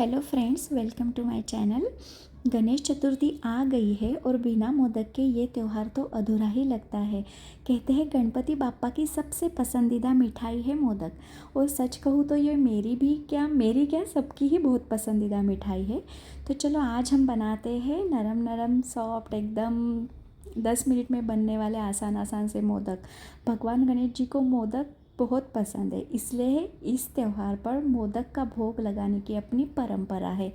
Hello friends, welcome to my channel. Ganesh Chaturthi आ गई है और बिना मोदक के ये त्यौहार तो अधूरा ही लगता है। कहते हैं गणपति बाप्पा की सबसे पसंदीदा मिठाई है मोदक। और सच कहूँ तो ये मेरी क्या सबकी ही बहुत पसंदीदा मिठाई है। तो चलो आज हम बनाते हैं नरम नरम सॉफ्ट एकदम 10 मिनट में बनने वाले आसान आसान से मोदक। भगवान गणेश जी को मोदक बहुत पसंद है, इसलिए इस त्यौहार पर मोदक का भोग लगाने की अपनी परंपरा है।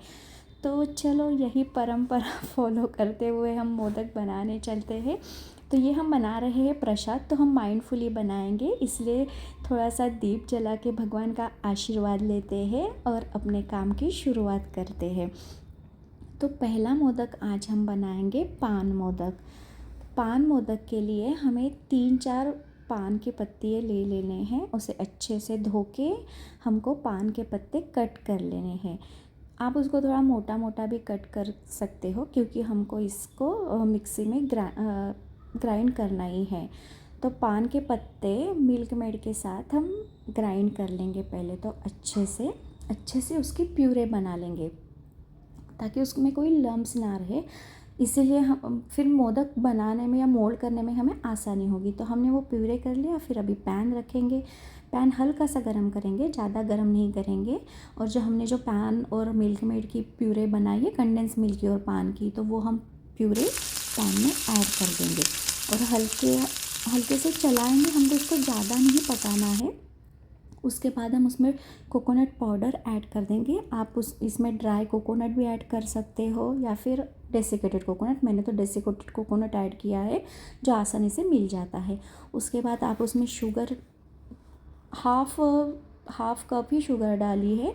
तो चलो यही परंपरा फॉलो करते हुए हम मोदक बनाने चलते हैं। तो ये हम बना रहे हैं प्रसाद, तो हम माइंडफुली बनाएंगे, इसलिए थोड़ा सा दीप जला के भगवान का आशीर्वाद लेते हैं और अपने काम की शुरुआत करते हैं। तो पहला मोदक आज हम बनाएंगे पान मोदक। पान मोदक के लिए हमें 3-4 पान के पत्ते ले लेने हैं। उसे अच्छे से धो के हमको पान के पत्ते कट कर लेने हैं। आप उसको थोड़ा मोटा मोटा भी कट कर सकते हो, क्योंकि हमको इसको मिक्सी में ग्राइंड करना ही है। तो पान के पत्ते मिल्क मेड के साथ हम ग्राइंड कर लेंगे पहले। तो अच्छे से उसकी प्यूरे बना लेंगे, ताकि उसमें कोई लम्स ना रहे। इसीलिए हम फिर मोदक बनाने में या मोल्ड करने में हमें आसानी होगी। तो हमने वो प्यूरे कर लिया। फिर अभी पैन रखेंगे। पैन हल्का सा गरम करेंगे, ज़्यादा गरम नहीं करेंगे। और हमने जो पान और मिल्क मेड की प्यूरे बनाई है, कंडेंस मिल्क की और पान की, तो वो हम प्यूरे पैन में ऐड कर देंगे और हल्के हल्के से चलाएंगे। हमको इसको ज़्यादा नहीं पकाना है। उसके बाद हम उसमें कोकोनट पाउडर ऐड कर देंगे। आप इसमें ड्राई कोकोनट भी ऐड कर सकते हो या फिर डेसिकेटेड कोकोनट। मैंने तो डेसिकेटेड कोकोनट ऐड किया है, जो आसानी से मिल जाता है। उसके बाद आप उसमें शुगर हाफ कप ही शुगर डाली है,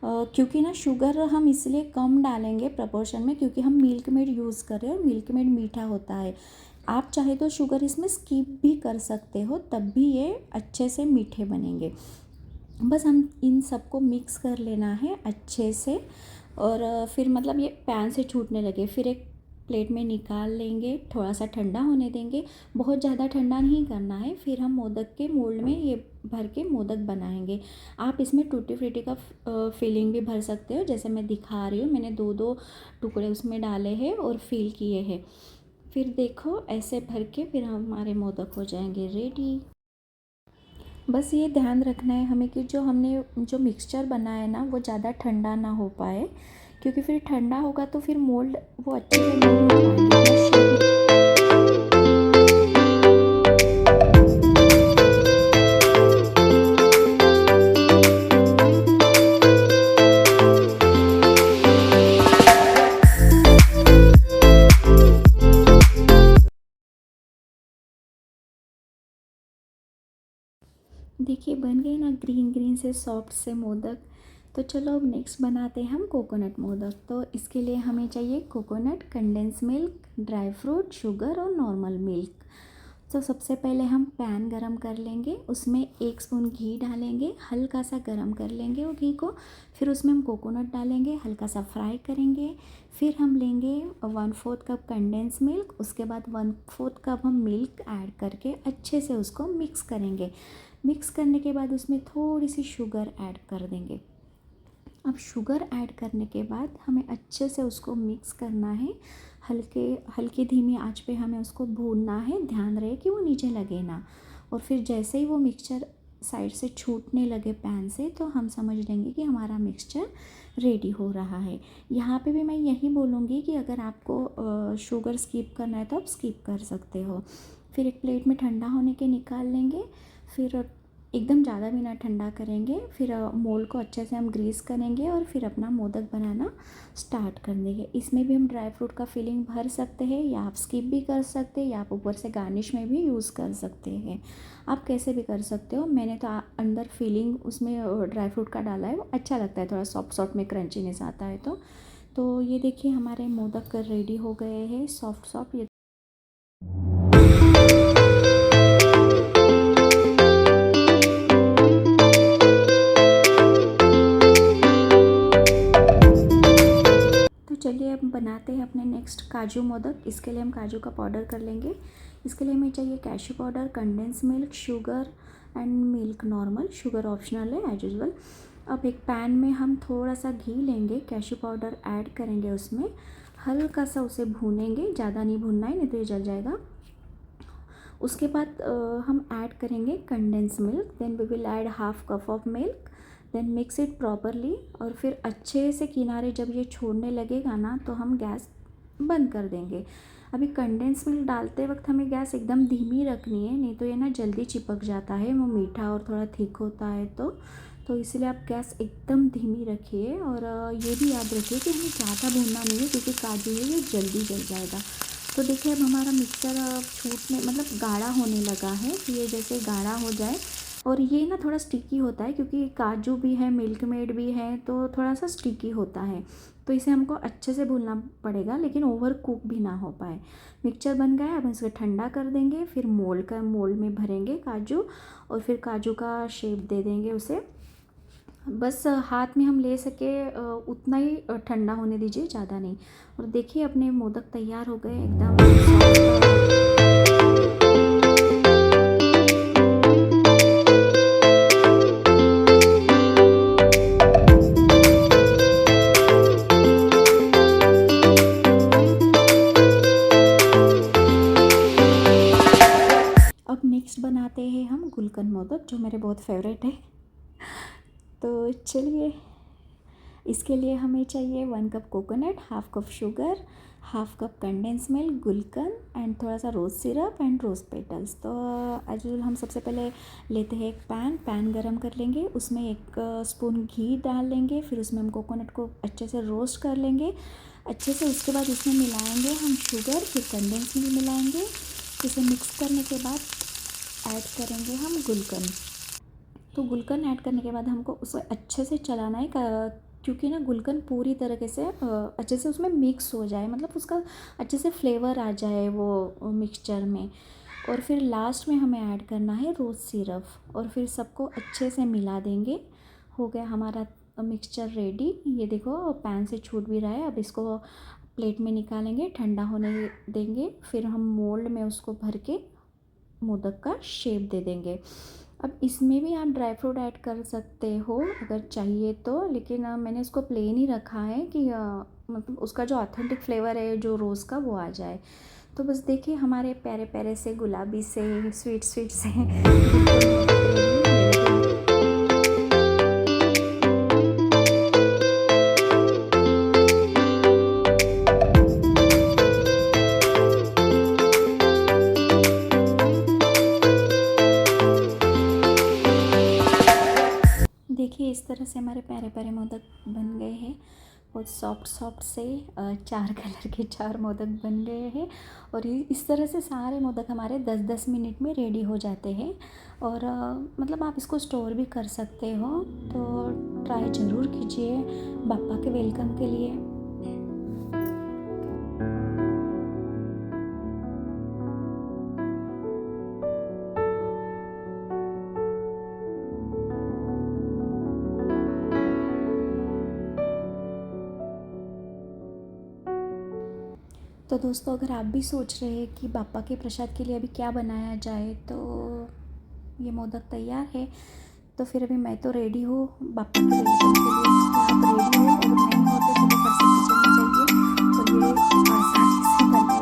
क्योंकि ना शुगर हम इसलिए कम डालेंगे प्रपोर्शन में, क्योंकि हम मिल्क मेड यूज़ कर रहे हैं और मिल्क मेड मीठा होता है। आप चाहे तो शुगर इसमें स्किप भी कर सकते हो, तब भी ये अच्छे से मीठे बनेंगे। बस हम इन सबको मिक्स कर लेना है अच्छे से। और फिर मतलब ये पैन से छूटने लगे, फिर एक प्लेट में निकाल लेंगे, थोड़ा सा ठंडा होने देंगे। बहुत ज़्यादा ठंडा नहीं करना है। फिर हम मोदक के मोल्ड में ये भर के मोदक बनाएंगे। आप इसमें टूटी फ्रूटी का फिलिंग भी भर सकते हो, जैसे मैं दिखा रही हूँ। मैंने 2-2 टुकड़े उसमें डाले हैं और फिल किए हैं। फिर देखो ऐसे भर के फिर हमारे मोदक हो जाएंगे रेडी। बस ये ध्यान रखना है हमें कि जो हमने जो मिक्सचर बनाया है ना, वो ज़्यादा ठंडा ना हो पाए, क्योंकि फिर ठंडा होगा तो फिर मोल्ड वो अच्छे से नहीं हो पाएंगे, अपना शेप। देखिए बन गए ना ग्रीन ग्रीन से सॉफ्ट से मोदक। तो चलो अब नेक्स्ट बनाते हैं हम कोकोनट मोदक। तो इसके लिए हमें चाहिए coconut, condense milk, dry fruit, sugar और नॉर्मल मिल्क। तो सबसे पहले हम पैन गरम कर लेंगे, उसमें 1 स्पून घी डालेंगे, हल्का सा गरम कर लेंगे वो घी को। फिर उसमें हम कोकोनट डालेंगे, हल्का सा फ्राई करेंगे। फिर हम लेंगे 1/4 कप कंडेंस मिल्क। उसके बाद 1/4 कप हम मिल्क ऐड करके अच्छे से उसको मिक्स करेंगे। मिक्स करने के बाद उसमें थोड़ी सी शुगर ऐड कर देंगे। अब शुगर ऐड करने के बाद हमें अच्छे से उसको मिक्स करना है। हल्की धीमी आंच पे हमें उसको भूनना है, ध्यान रहे कि वो नीचे लगे ना। और फिर जैसे ही वो मिक्सचर साइड से छूटने लगे पैन से, तो हम समझ लेंगे कि हमारा मिक्सचर रेडी हो रहा है। यहाँ पे भी मैं यही बोलूँगी कि अगर आपको शुगर स्किप करना है तो आप स्किप कर सकते हो। फिर एक प्लेट में ठंडा होने के निकाल लेंगे। फिर एकदम ज़्यादा भी ना ठंडा करेंगे। फिर मोल्ड को अच्छे से हम ग्रीस करेंगे और फिर अपना मोदक बनाना स्टार्ट कर देंगे। इसमें भी हम ड्राई फ्रूट का फिलिंग भर सकते हैं, या आप स्किप भी कर सकते हैं, या आप ऊपर से गार्निश में भी यूज़ कर सकते हैं। आप कैसे भी कर सकते हो। मैंने तो अंदर फिलिंग उसमें ड्राई फ्रूट का डाला है, वो अच्छा लगता है, थोड़ा सॉफ्ट सॉफ्ट में क्रंचीनेस आता है। तो ये देखिए हमारे मोदक रेडी हो गए हैं, सॉफ्ट सॉफ्ट। ये तो चलिए अब बनाते हैं अपने नेक्स्ट काजू मोदक। इसके लिए हम काजू का पाउडर कर लेंगे। इसके लिए हमें चाहिए cashew powder, condense milk, sugar and milk normal. Sugar optional है एज यूजल। अब एक पैन में हम थोड़ा सा घी लेंगे, कैश्यू पाउडर ऐड करेंगे उसमें, हल्का सा उसे भूनेंगे, ज़्यादा नहीं भूनना है नहीं तो ये जल जाएगा। उसके बाद हम ऐड करेंगे condense milk, then we will add half cup of milk, then mix it properly. और फिर अच्छे से किनारे जब ये छोड़ने लगेगा ना तो हम गैस बंद कर देंगे। अभी कंडेंस मिल्क डालते वक्त हमें गैस एकदम धीमी रखनी है, नहीं तो ये ना जल्दी चिपक जाता है, वो मीठा और थोड़ा थिक होता है तो इसलिए आप गैस एकदम धीमी रखिए। और ये भी याद रखिए कि हमें ज़्यादा भूनना नहीं है क्योंकि काजू है ये जल्दी जल जाएगा। तो देखिए अब हमारा मिक्सचर छूटने मतलब गाढ़ा होने लगा है, कि ये जैसे गाढ़ा हो जाए। और ये ना थोड़ा स्टिकी होता है क्योंकि काजू भी है, मिल्क मेड भी है, तो थोड़ा सा स्टिकी होता है, तो इसे हमको अच्छे से भूनना पड़ेगा लेकिन ओवर कुक भी ना हो पाए। मिक्सचर बन गया है, अब इसे ठंडा कर देंगे, फिर मोल्ड में भरेंगे काजू, और फिर काजू का शेप दे देंगे उसे। बस हाथ में हम ले सके उतना ही ठंडा होने दीजिए, ज़्यादा नहीं। और देखिए अपने मोदक तैयार हो गए एकदम सॉफ्ट। अब नेक्स्ट बनाते हैं हम गुलकंद मोदक, जो मेरे बहुत फेवरेट है। तो चलिए, इसके लिए हमें चाहिए 1 cup coconut, half cup sugar, half cup condense milk, gulkand and थोड़ा सा रोज़ सिरप एंड रोज़ पेटल्स। तो एज यूजुअल हम सबसे पहले लेते हैं एक पैन गरम कर लेंगे, उसमें 1 स्पून घी डाल लेंगे, फिर उसमें हम कोकोनट को अच्छे से रोस्ट कर लेंगे अच्छे से। उसके बाद उसमें मिलाएंगे हम शुगर, फिर कंडेंस मिल्क मिलाएंगे। इसे मिक्स करने के बाद ऐड करेंगे हम गुलकंद। तो गुलकंद ऐड करने के बाद हमको उसे अच्छे से चलाना है, क्योंकि ना गुलकंद पूरी तरीके से अच्छे से उसमें मिक्स हो जाए, मतलब उसका अच्छे से फ्लेवर आ जाए वो मिक्सचर में। और फिर लास्ट में हमें ऐड करना है रोज़ सिरप, और फिर सबको अच्छे से मिला देंगे। हो गया हमारा मिक्सचर रेडी। ये देखो पैन से छूट भी रहा है। अब इसको प्लेट में निकालेंगे, ठंडा होने देंगे, फिर हम मोल्ड में उसको भर के मोदक का शेप दे देंगे। अब इसमें भी आप ड्राई फ्रूट ऐड कर सकते हो अगर चाहिए तो, लेकिन मैंने इसको प्लेन ही रखा है कि मतलब उसका जो ऑथेंटिक फ्लेवर है जो रोज़ का वो आ जाए। तो बस देखिए हमारे प्यारे प्यारे से गुलाबी से स्वीट से बिल्कुल मोदक रेडी। देखिए इस तरह से हमारे प्यारे प्यारे मोदक बन गए हैं, बहुत सॉफ्ट से 4 कलर के 4 मोदक बन गए हैं। और ये इस तरह से सारे मोदक हमारे 10-10 मिनट में रेडी हो जाते हैं। और मतलब आप इसको स्टोर भी कर सकते हो, तो ट्राई ज़रूर कीजिए बाप्पा के वेलकम के लिए। तो दोस्तों अगर आप भी सोच रहे हैं कि बाप्पा के प्रसाद के लिए अभी क्या बनाया जाए, तो ये मोदक तैयार है। तो फिर अभी मैं तो रेडी हूँ बाप्पा के वेलकम के लिए। क्या आप रेडी हो? अगर नहीं हो तो चलो फट से किचन में जाइए, और ये आसानी से बन